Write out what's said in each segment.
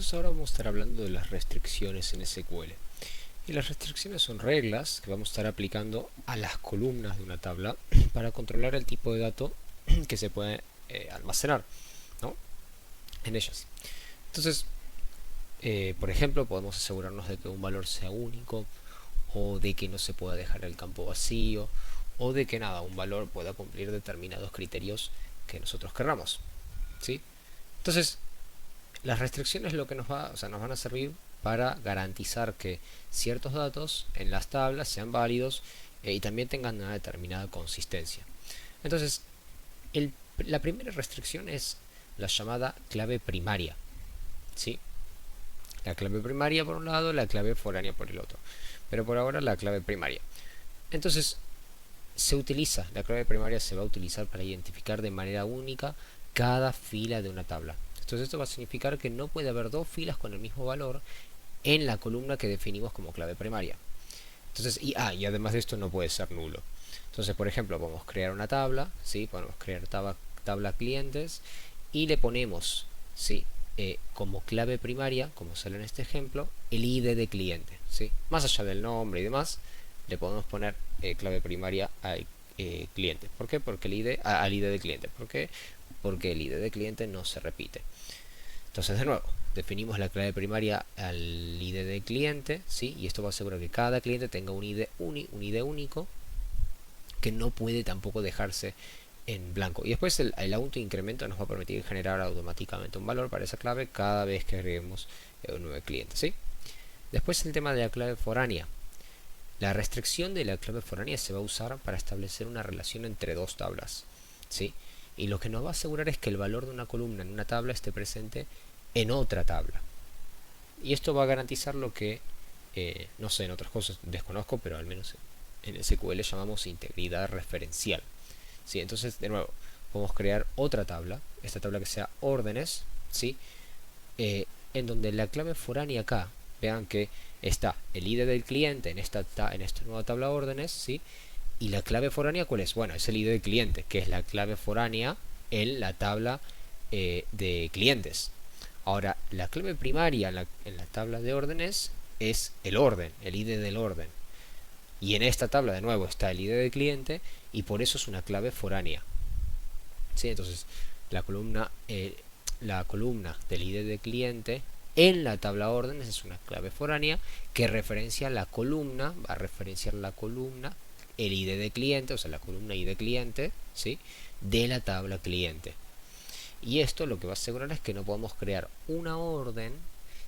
Entonces ahora vamos a estar hablando de las restricciones en SQL. Y las restricciones son reglas que vamos a estar aplicando a las columnas de una tabla para controlar el tipo de dato que se puede almacenar, ¿no?, en ellas. Entonces, por ejemplo, podemos asegurarnos de que un valor sea único, o de que no se pueda dejar el campo vacío, o de que nada, un valor pueda cumplir determinados criterios que nosotros querramos, ¿sí? Entonces, las restricciones lo que nos van a servir para garantizar que ciertos datos en las tablas sean válidos y también tengan una determinada consistencia. Entonces, la primera restricción es la llamada clave primaria, ¿sí? La clave primaria por un lado, la clave foránea por el otro. Pero por ahora la clave primaria. Entonces, la clave primaria se va a utilizar para identificar de manera única cada fila de una tabla. Entonces esto va a significar que no puede haber dos filas con el mismo valor en la columna que definimos como clave primaria. Entonces, y además de esto no puede ser nulo. Entonces, por ejemplo, podemos crear una tabla, ¿sí? Podemos crear tabla clientes y le ponemos, ¿sí?, como clave primaria, como sale en este ejemplo, el ID de cliente, ¿sí? Más allá del nombre y demás, le podemos poner clave primaria al cliente. ¿Por qué? Porque el ID, al ID de cliente. ¿Por qué? Porque el ID de cliente no se repite. Entonces, de nuevo, definimos la clave primaria al ID de cliente, ¿sí? Y esto va a asegurar que cada cliente tenga un ID único que no puede tampoco dejarse en blanco. Y después el autoincremento nos va a permitir generar automáticamente un valor para esa clave cada vez que agreguemos un nuevo cliente, ¿sí? Después el tema de la clave foránea. La restricción de la clave foránea se va a usar para establecer una relación entre dos tablas, ¿sí? Y lo que nos va a asegurar es que el valor de una columna en una tabla esté presente en otra tabla. Y esto va a garantizar lo que, no sé, en otras cosas desconozco, pero al menos en SQL llamamos integridad referencial, ¿sí? Entonces, de nuevo, podemos crear otra tabla, esta tabla que sea órdenes, ¿sí? En donde la clave foránea acá, vean que está el ID del cliente en esta nueva tabla órdenes, ¿sí? Y la clave foránea, ¿cuál es? Bueno, es el ID del cliente, que es la clave foránea en la tabla de clientes. Ahora, la clave primaria en la tabla de órdenes es el orden, el ID del orden. Y en esta tabla de nuevo está el ID del cliente y por eso es una clave foránea, ¿sí? Entonces, la columna, la columna del ID del cliente en la tabla órdenes es una clave foránea que referencia la columna, va a referenciar la columna, el ID de cliente, o sea, la columna ID cliente, ¿sí?, de la tabla cliente. Y esto lo que va a asegurar es que no podemos crear una orden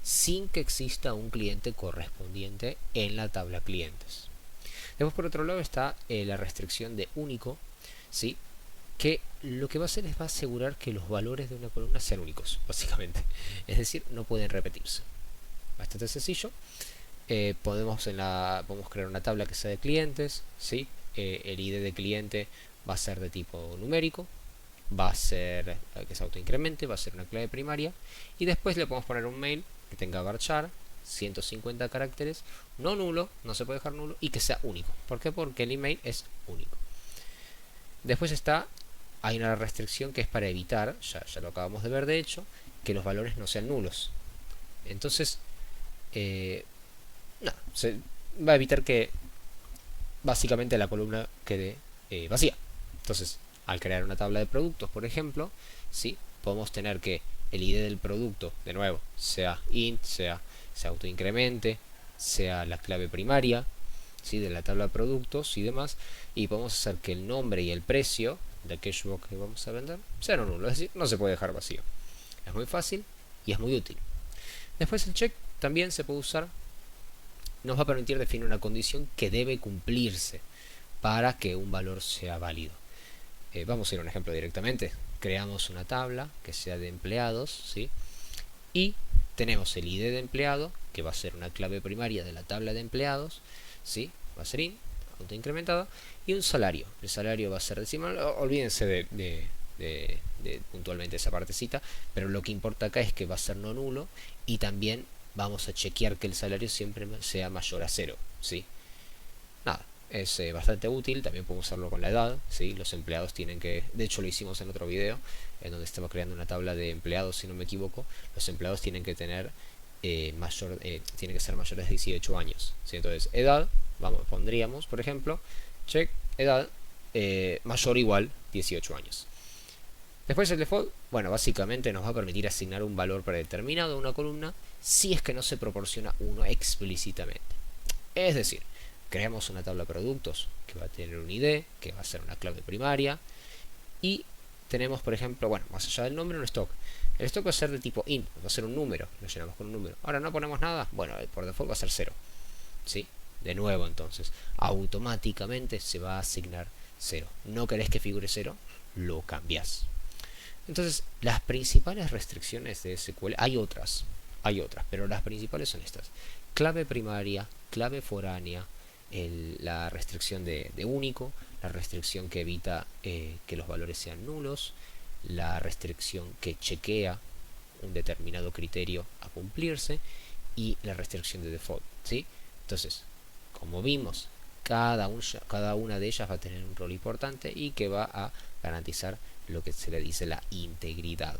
sin que exista un cliente correspondiente en la tabla clientes. Después, por otro lado, está la restricción de único, ¿sí?, que lo que va a hacer es va a asegurar que los valores de una columna sean únicos, básicamente. Es decir, no pueden repetirse. Bastante sencillo. Podemos crear una tabla que sea de clientes, ¿sí? El ID de cliente va a ser de tipo numérico, va a ser que se autoincremente, va a ser una clave primaria, y después le podemos poner un mail que tenga varchar 150 caracteres, no nulo, no se puede dejar nulo, y que sea único. ¿Por qué? Porque el email es único. Después hay una restricción que es para evitar, ya lo acabamos de ver de hecho, que los valores no sean nulos. Entonces, se va a evitar que básicamente la columna quede vacía. Entonces, al crear una tabla de productos, por ejemplo, ¿sí?, podemos tener que el ID del producto, de nuevo, sea int, se autoincremente, sea la clave primaria, ¿sí?, de la tabla de productos y demás, y podemos hacer que el nombre y el precio de aquello que vamos a vender sean un nulo, es decir, no se puede dejar vacío. Es muy fácil y es muy útil. Después el check también se puede usar, nos va a permitir definir una condición que debe cumplirse para que un valor sea válido. Vamos a ir a un ejemplo directamente. Creamos una tabla que sea de empleados, ¿sí?, y tenemos el ID de empleado, que va a ser una clave primaria de la tabla de empleados, ¿sí?, va a ser int, autoincrementada, y un salario. El salario va a ser decimal, olvídense de puntualmente esa partecita, pero lo que importa acá es que va a ser no nulo, y también vamos a chequear que el salario siempre sea mayor a 0, ¿sí? Nada, es bastante útil. También podemos usarlo con la edad, ¿sí? Los empleados tienen que, de hecho lo hicimos en otro video, en donde estaba creando una tabla de empleados, si no me equivoco. Los empleados tienen que tener tienen que ser mayores de 18 años, ¿sí? Entonces, edad, pondríamos, por ejemplo, check, edad, mayor o igual 18 años. Después el default, bueno, básicamente nos va a permitir asignar un valor predeterminado a una columna si es que no se proporciona uno explícitamente. Es decir, creamos una tabla de productos que va a tener un ID, que va a ser una clave primaria, y tenemos, por ejemplo, bueno, más allá del nombre, un stock. El stock va a ser de tipo int, va a ser un número, lo llenamos con un número. Ahora no ponemos nada, bueno, por default va a ser 0. ¿Sí? De nuevo, entonces, automáticamente se va a asignar 0. No querés que figure 0, lo cambias. Entonces, las principales restricciones de SQL, hay otras, pero las principales son estas: clave primaria, clave foránea, la restricción de único, la restricción que evita que los valores sean nulos, la restricción que chequea un determinado criterio a cumplirse, y la restricción de default, ¿sí? Entonces, como vimos, cada una de ellas va a tener un rol importante y que va a garantizar lo que se le dice la integridad.